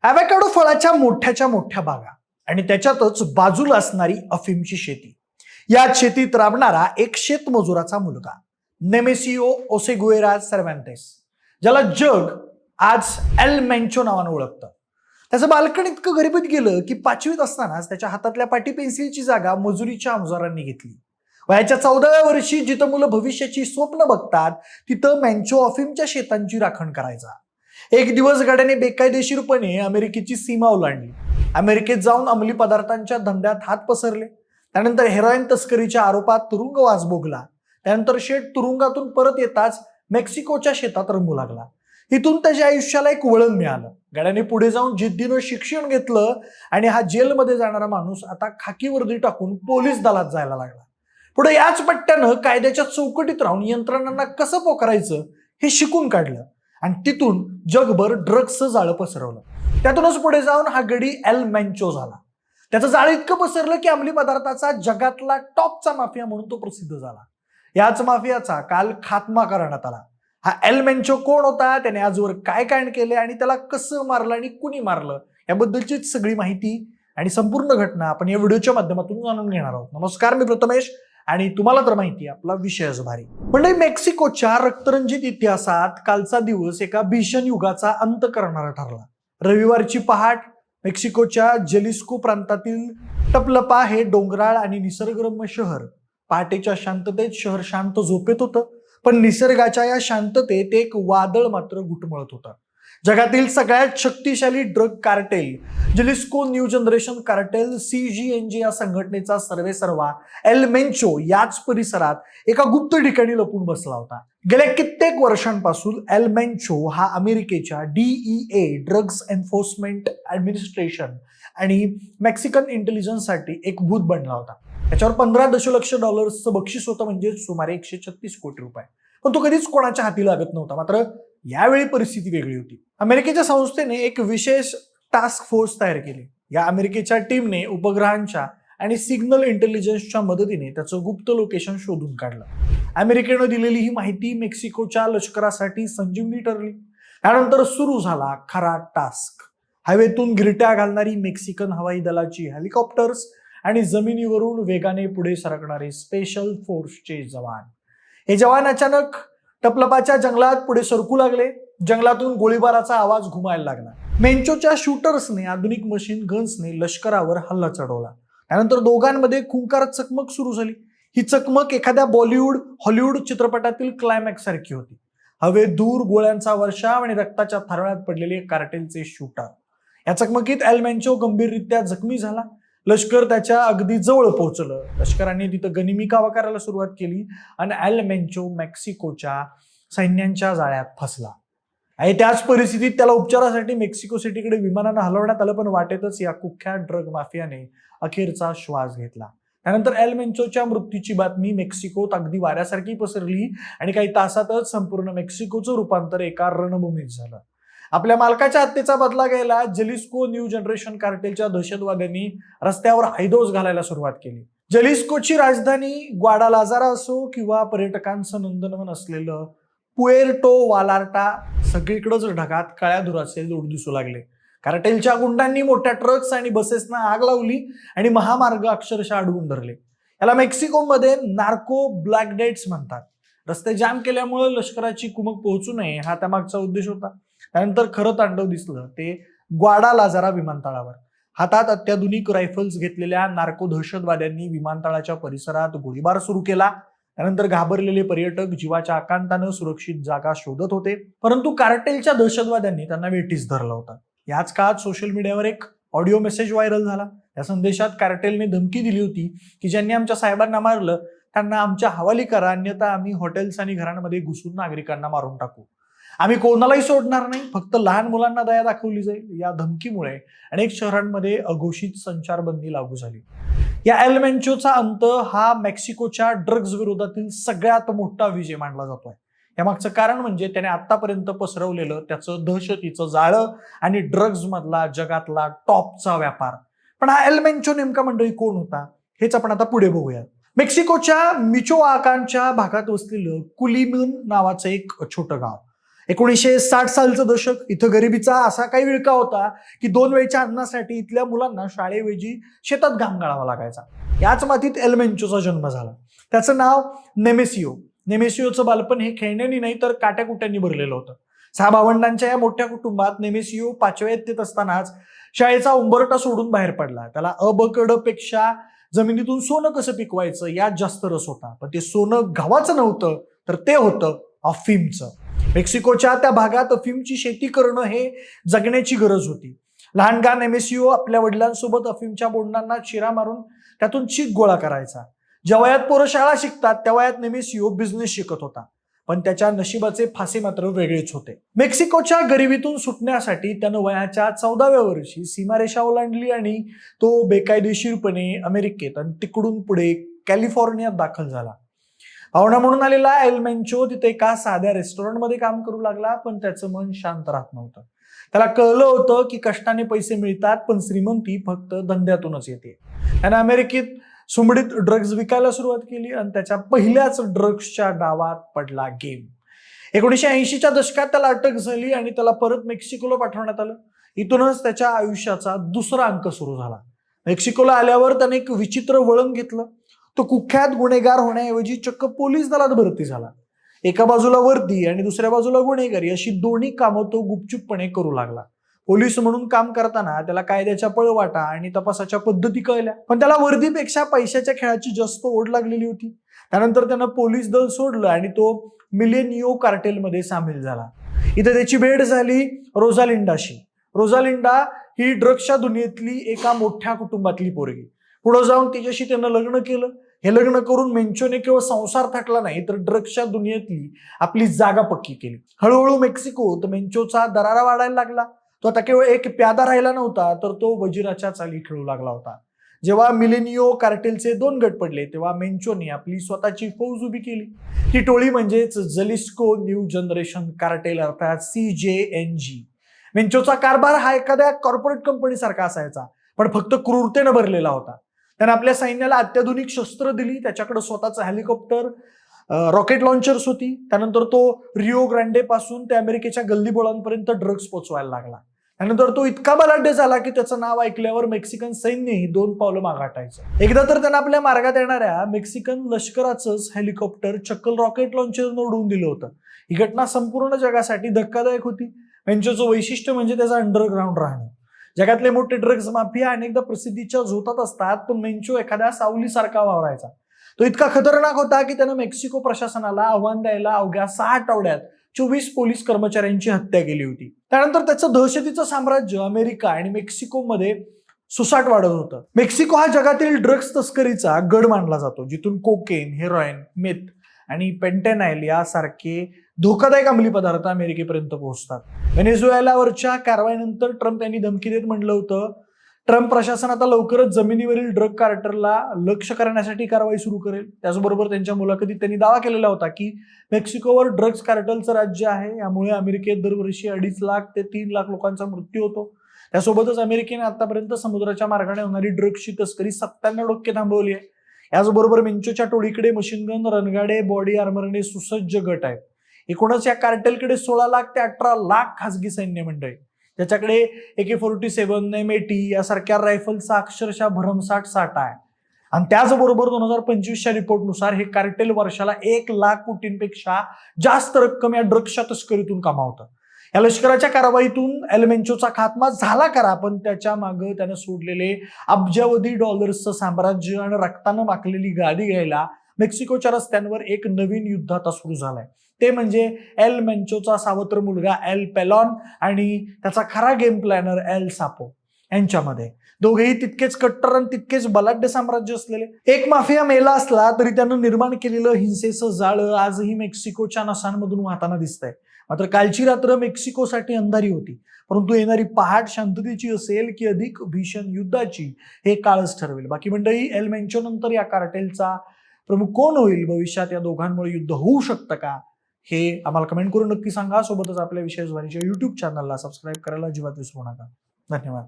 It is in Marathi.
ॲव्होकाडो फळाच्या मोठ्याच्या मोठ्या बागा आणि त्याच्यातच बाजूला असणारी अफीमची शेती. या शेतीत राबणारा एक शेतमजुराचा मुलगा नेमेसिओ ओसेगुएरा सर्वांतेस, ज्याला जग आज एल मेंचो नावानं ओळखतं. त्याचं बालपण इतकं गरिबीत गेलं की 5वीत असतानाच त्याच्या हातातल्या पाटी पेन्सिलची जागा मजुरीच्या अवजारांनी घेतली. वयाच्या 14व्या वर्षी जिथं मुलं भविष्याची स्वप्न बघतात तिथं मेंचो अफीमच्या शेतांची राखण करायचा. एक दिवस गाड्याने बेकायदेशीरपणे अमेरिकेची सीमा ओलांडली. अमेरिकेत जाऊन अंमली पदार्थांच्या धंद्यात हात पसरले. त्यानंतर हेरोईन तस्करीच्या आरोपात तुरुंगवास भोगला. त्यानंतर शेठ तुरुंगातून परत येताच मेक्सिकोच्या शेतात रमू लागला. इथून त्याच्या आयुष्याला एक वळण मिळालं. गाड्याने पुढे जाऊन जिद्दीनं शिक्षण घेतलं आणि हा जेलमध्ये जाणारा माणूस आता खाकी वर्दी टाकून पोलीस दलात जायला लागला. पुढे याच पट्ट्यानं कायद्याच्या चौकटीत राहून यंत्रणांना कसं पोखरायचं हे शिकून काढलं आणि तिथून जगभर ड्रग्सचं जाळं पसरवलं. त्यातूनच पुढे जाऊन हा गडी एल मेंचो झाला. त्याचं जाळं इतकं पसरलं की अंमली पदार्थाचा जगातला टॉपचा माफिया म्हणून तो प्रसिद्ध झाला. याच माफियाचा काल खात्मा करण्यात आला. हा एल मेंचो कोण होता, त्याने आजवर काय कांड केले आणि त्याला कसं मारलं आणि कुणी मारलं याबद्दलचीच सगळी माहिती आणि संपूर्ण घटना आपण या व्हिडिओच्या माध्यमातून जाणून घेणार आहोत. नमस्कार, मी प्रथमेश आणि तुम्हाला तर माहिती आपला विषयच भारी. म्हणजे मेक्सिकोच्या रक्तरंजित इतिहासात कालचा दिवस एका भीषण युगाचा अंत करणारा ठरला. रविवारची पहाट मेक्सिकोच्या जलिस्को प्रांतातील टपलपा हे डोंगराळ आणि निसर्गरम्य शहर. पहाटेच्या शांततेत शहर शांत झोपेत होतं, पण निसर्गाच्या या शांततेत एक वादळ मात्र घुटमळत होतं. जगातील सगळ्यात शक्तिशाली drug cartel Jalisco new generation cartel CGNG या संघटनेचा सर्वेसर्वा एल मेंचो याच परिसरात एका गुप्त ठिकाणी लपून बसला होता. गेल्या कित्येक वर्षांपासून एल मेंचो हा अमेरिकेच्या DEA ड्रग्स एन्फोर्समेंट ऍडमिनिस्ट्रेशन आणि मेक्सिकन इंटेलिजन्ससाठी एक भूत बनला होता. त्याच्यावर 15 दशलक्ष डॉलर्सचं बक्षीस होतं, म्हणजे सुमारे 136 कोटी रुपये. पण तो कधीच कोणाच्या हाती लागत नव्हता. मात्र यावेळी परिस्थिती वेगळी होती. अमेरिकेच्या संस्थेने एक विशेष टास्क फोर्स तयार केली. या अमेरिकेच्या टीमने उपग्रहांच्या आणि सिग्नल इंटेलिजन्सच्या मदतीने त्याचं गुप्त लोकेशन शोधून काढलं. अमेरिकेनं दिलेली ही माहिती मेक्सिकोच्या लष्करासाठी संजीवनी ठरली. त्यानंतर सुरू झाला खरा टास्क. हवेतून गिरट्या घालणारी मेक्सिकन हवाई दलाची हेलिकॉप्टर्स आणि जमिनीवरून वेगाने पुढे सरकणारे स्पेशल फोर्सचे जवान. हे जवान अचानक टपलपाच्या जंगलात पुढे सरकू लागले. जंगलातून गोळीबाराचा आवाज घुमायला लागला. मेंचोच्या शूटर्सने आधुनिक मशीन गन्सने लष्करावर हल्ला चढवला. त्यानंतर दोघांमध्ये खुंकार चकमक सुरू झाली. ही चकमक एखाद्या बॉलिवूड हॉलिवूड चित्रपटातील क्लायमॅक्स सारखी होती. हवेत दूर गोळ्यांचा वर्षाव आणि रक्ताच्या थारोळ्यात पडलेले कार्टेलचे शूटर. या चकमकीत एल मेंचो गंभीररित्या जखमी झाला. लष्कर त्याच्या अगदी जवळ पोहोचलं. लष्कराने तिथं गनिमी कावा करायला सुरुवात केली आणि एल मेंचो मेक्सिकोच्या सैन्यांच्या जाळ्यात फसला. आणि त्याच परिस्थितीत त्याला उपचारासाठी मेक्सिको सिटीकडे विमानानं हलवण्यात आलं, पण वाटेतच या कुख्यात ड्रग माफियाने अखेरचा श्वास घेतला. त्यानंतर एल मेंचोच्या मृत्यूची बातमी मेक्सिकोत अगदी वाऱ्यासारखी पसरली आणि काही तासातच संपूर्ण मेक्सिकोचं रूपांतर एका रणभूमीत झालं. आपल्या मालकाच्या हत्येचा बदला घ्यायला जलिस्को न्यू जनरेशन कार्टेलच्या दहशतवाद्यांनी रस्त्यावर हैदोस घालायला सुरुवात केली. जलिस्कोची राजधानी ग्वाडालाजारा असो किंवा पर्यटकांचं नंदनवन असलेलं पुएर्टो वालार्टा, सगळीकडेच ढगात काळ्या धुराचे जोड दिसू लागले. कार्टेलच्या गुंडांनी मोठ्या ट्रक्स आणि बसेसना आग लावली आणि महामार्ग अक्षरशः अडवून धरले. याला मेक्सिकोमध्ये नार्को ब्लॅक डेट्स म्हणतात. रस्ते जाम केल्यामुळे लष्कराची कुमक पोहोचू नये हा त्यामागचा उद्देश होता. त्यानंतर खरं तांडव दिसलं ते ग्वाडालाजारा विमानतळावर. हातात अत्याधुनिक रायफल्स घेतलेल्या नार्को दहशतवाद्यांनी विमानतळाच्या परिसरात गोळीबार सुरू केला. त्यानंतर घाबरलेले पर्यटक जीवाच्या आकांतानं सुरक्षित जागा शोधत होते, परंतु कार्टेलच्या दहशतवाद्यांनी त्यांना वेठीस धरलं होतं. याच काळात सोशल मीडियावर एक ऑडिओ मेसेज व्हायरल झाला. या संदेशात कार्टेलने धमकी दिली होती की ज्यांनी आमच्या साहेबांना मारलं त्यांना आमच्या हवाली करा, अन्यथा आम्ही हॉटेल्स आणि घरांमध्ये घुसून नागरिकांना मारून टाकू. आम्ही कोणालाही सोडणार नाही, फक्त लहान मुलांना दया दाखवली जाईल. या धमकीमुळे अनेक शहरांमध्ये अघोषित संचारबंदी लागू झाली. या एल मेंचोचा अंत हा मेक्सिकोच्या ड्रग्ज विरोधातील सगळ्यात मोठा विजय मानला जातोय. यामागचं कारण म्हणजे त्याने आतापर्यंत पसरवलेलं त्याचं दहशतीचं जाळं आणि ड्रग्ज मधला जगातला टॉपचा व्यापार. पण हा एल मेंचो नेमका मंडळी कोण होता हेच आपण आता पुढे बघूया. मेक्सिकोच्या मिचोआकानच्या भागात वसलेलं कुलिमन नावाचं एक छोटं गाव. 1960 सालचं दशक. इथं गरिबीचा असा काही विळका होता की 2 वेळच्या अन्नासाठी इथल्या मुलांना शाळेऐवजी शेतात घाम गाळावा लागायचा. याच मातीत एल मेन्चोचा जन्म झाला. त्याचं नाव नेमेसिओ. नेमेसिओचं बालपण हे खेळण्यांनी नाही तर काट्याकुट्यांनी भरलेलं होतं. 6 भावंडांच्या या मोठ्या कुटुंबात नेमेसिओ 5व्या इयत्तेत असतानाच शाळेचा उंबरठा सोडून बाहेर पडला. त्याला पेक्षा जमिनीतून सोनं कसं पिकवायचं यात जास्त रस होता. पण ते सोनं गव्हाचं नव्हतं, तर ते होतं अफीमचं. मेक्सिकोच्या त्या भागात अफीमची शेती करणं हे जगण्याची गरज होती. लहानगा नेमेसिओ आपल्या वडिलांसोबत अफीमच्या बोंडांना चिरा मारून त्यातून चीक गोळा करायचा. ज्या वयात पोरं शाळा शिकतात त्या वयात नेमेसिओ बिझनेस शिकत होता. पण त्याच्या नशिबाचे फासे मात्र वेगळेच होते. मेक्सिकोच्या गरिबीतून सुटण्यासाठी त्यानं वयाच्या 14व्या वर्षी सीमारेषा ओलांडली आणि तो बेकायदेशीरपणे अमेरिकेत आणि तिकडून पुढे कॅलिफोर्नियात दाखल झाला. पाहुणा म्हणून आलेला एल मेन्चो तिथे एका साध्या रेस्टॉरंटमध्ये काम करू लागला. पण त्याचं मन शांत राहत नव्हतं. त्याला कळलं होतं की कष्टाने पैसे मिळतात पण श्रीमंती फक्त धंद्यातूनच येते. त्यानं अमेरिकेत सुमडीत ड्रग्ज विकायला सुरुवात केली आणि त्याच्या पहिल्याच ड्रग्सच्या डावात पडला गेम. 1980च्या दशकात त्याला अटक झाली आणि त्याला परत मेक्सिकोला पाठवण्यात आलं. इथूनच त्याच्या आयुष्याचा दुसरा अंक सुरू झाला. मेक्सिकोला आल्यावर त्याने एक विचित्र वळण घेतलं. तो कुख्यात गुन्हेगार होण्याऐवजी चक्क पोलीस दलात भरती झाला. एका बाजूला वर्दी आणि दुसऱ्या बाजूला गुन्हेगारी अशी दोन्ही कामं तो गुपचूपपणे करू लागला. पोलीस म्हणून काम करताना त्याला कायद्याच्या पळवाटा आणि तपासाच्या पद्धती कळल्या. पण त्याला वर्दीपेक्षा पैशाच्या खेळाची जास्त ओढ लागलेली होती. त्यानंतर त्यानं पोलीस दल सोडलं आणि तो मिलेनियो कार्टेलमध्ये सामील झाला. इथे त्याची भेट झाली रोझालिंडाशी. रोझालिंडा ही ड्रग्सच्या दुनियेतली एका मोठ्या कुटुंबातली पोरगी. पुढे जाऊन तिच्याशी त्यानं लग्न केलं. हे लग्न करून मेन्चोने केवळ संसार थाटला नाही तर ड्रग्सच्या दुनियेतली आपली जागा पक्की केली. हळूहळू मेक्सिकोत मेन्चोचा दरारा वाढायला लागला. तो आता केवळ एक प्यादा राहिला नव्हता तर तो वजिराच्या चाली खेळू लागला होता. जेव्हा मिलेनियो कार्टेलचे 2 गट पडले तेव्हा मेन्चोने आपली स्वतःची फौज उभी केली. ती टोळी म्हणजेच जलिस्को न्यू जनरेशन कार्टेल अर्थात CJNG. मेन्चोचा कारभार हा एखाद्या कॉर्पोरेट कंपनी सारखा असायचा पण फक्त क्रूरतेनं भरलेला होता. त्याने आपल्या सैन्याला अत्याधुनिक शस्त्र दिली. त्याच्याकडे स्वतःचं हेलिकॉप्टर, रॉकेट लॉन्चर्स होती. त्यानंतर तो रिओ ग्रांडे पासून ते अमेरिकेच्या गल्लीबोळांपर्यंत ड्रग्ज पोचवायला लागला. त्यानंतर तो इतका बलाढ्य झाला की त्याचं नाव ऐकल्यावर मेक्सिकन सैन्यही 2 पावलं मागाटायचं. एकदा तर त्यानं आपल्या मार्गात येणाऱ्या मेक्सिकन लष्कराचंच हेलिकॉप्टर चक्कल रॉकेट लॉन्चरनं उडवून दिलं होतं. ही घटना संपूर्ण जगासाठी धक्कादायक होती. मेन्चोचं वैशिष्ट्य म्हणजे त्याचं अंडरग्राऊंड राहणं. जगातले मोठे ड्रग्ज माफिया अनेकदा प्रसिद्धीच्या झोतात असतात पण मेन्चो एखाद्या सावलीसारखा वावरायचा. तो इतका खतरनाक होता की त्यानं मेक्सिको प्रशासनाला आव्हान द्यायला अवघ्या 6 आठवड्यात 24 पोलीस कर्मचाऱ्यांची हत्या केली होती. त्यानंतर त्याचं दहशतीचं साम्राज्य अमेरिका आणि मेक्सिकोमध्ये सुसाट वाढत होतं. मेक्सिको हा जगातील ड्रग्ज तस्करीचा गड मानला जातो जिथून कोकेन, हेरोईन, मेथ आणि पेंटेनाइल यासारखे धोकादायक अंमली पदार्थ अमेरिकेपर्यंत पोहोचतात. व्हेनेझुएलावरच्या कारवाईनंतर ट्रम्प यांनी धमकी देत म्हटलं होतं ट्रम्प प्रशासन आता लवकरच जमिनीवरील ड्रग कार्टेलला लक्ष्य करण्यासाठी कारवाई सुरू करेल. त्याचबरोबर त्यांच्या मुलाखतीत त्यांनी दावा केलेला होता की मेक्सिकोवर ड्रग्ज कार्टेलचं राज्य आहे. यामुळे अमेरिकेत दरवर्षी 2.5 लाख ते 3 लाख लोकांचा मृत्यू होतो. त्यासोबतच अमेरिकेने आतापर्यंत समुद्राच्या मार्गाने होणारी ड्रग्सची तस्करी 97% थांबवली आहे. याचबरोबर मेन्चोच्या टोळीकडे मशीनगन, रणगाडे, बॉडी आर्मरने सुसज्ज गट आहेत. एकूणच या कार्टेलकडे 16 लाख ते 18 लाख खासगी सैन्य मंडळी. त्याच्याकडे AK-47, M80 यासारख्या रायफलचा अक्षरशः भरमसाठ साठा आहे. आणि त्याचबरोबर 2025च्या रिपोर्टनुसार हे कार्टेल वर्षाला 1 लाख कोटींपेक्षा जास्त रक्कम या ड्रग्सच्या तस्करीतून कमावतं. या लष्कराच्या कारवाईतून एल मेन्चोचा खात्मा झाला करा पण त्याच्या मागं त्यानं सोडलेले अब्जावधी डॉलर्सचं साम्राज्य आणि रक्तानं माखलेली गादी घ्यायला मेक्सिकोच्या रस्त्यांवर एक नवीन युद्ध आता सुरू झालंय. ते म्हणजे एल मेन्चोचा सावत्र मुलगा एल पेलॉन आणि त्याचा खरा गेम प्लॅनर एल सापो यांच्यामध्ये. दोघेही तितकेच कट्टर आणि तितकेच बलाढ्य साम्राज्य असलेले. एक माफिया मेला असला तरी त्यानं निर्माण केलेलं हिंसेचं जाळं आजही मेक्सिकोच्या नसांमधून वाहताना दिसतंय. मात्र कालची रात्र मेक्सिकोसाठी अंधारी होती परंतु येणारी पहाट शांततेची असेल की अधिक भीषण युद्धाची हे काळच ठरवेल. बाकी मंडळी, एल मेन्चो नंतर या कार्टेलचा प्रमुख कोण होईल? भविष्यात या दोघांमुळे युद्ध होऊ शकतं का? हे आम्हाला कमेंट करून नक्की सांगा. सोबतच आपल्या विशेष वाणीच्या YouTube चॅनलला सबस्क्राईब करायला अजिबात विसरू नका. धन्यवाद.